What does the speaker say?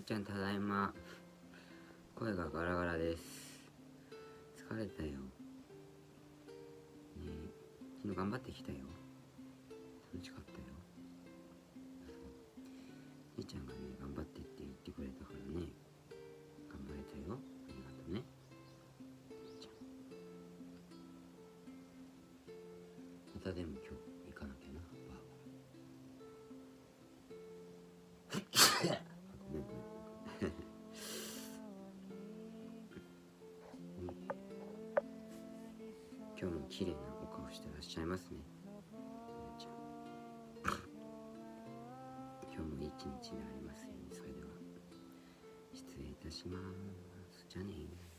みーちゃんただいま。声がガラガラです。疲れたよ。ねえ、昨日頑張ってきたよ。楽しかったよ。みーちゃんがね、頑張ってって言ってくれたからね、頑張れたよ。ありがとうね。またでも今日行かなきゃな、バー。ごめんごめん。今日も綺麗なお顔してらっしゃいますね。ちゃん今日もいい一日でありますように。それでは失礼いたします。じゃあね。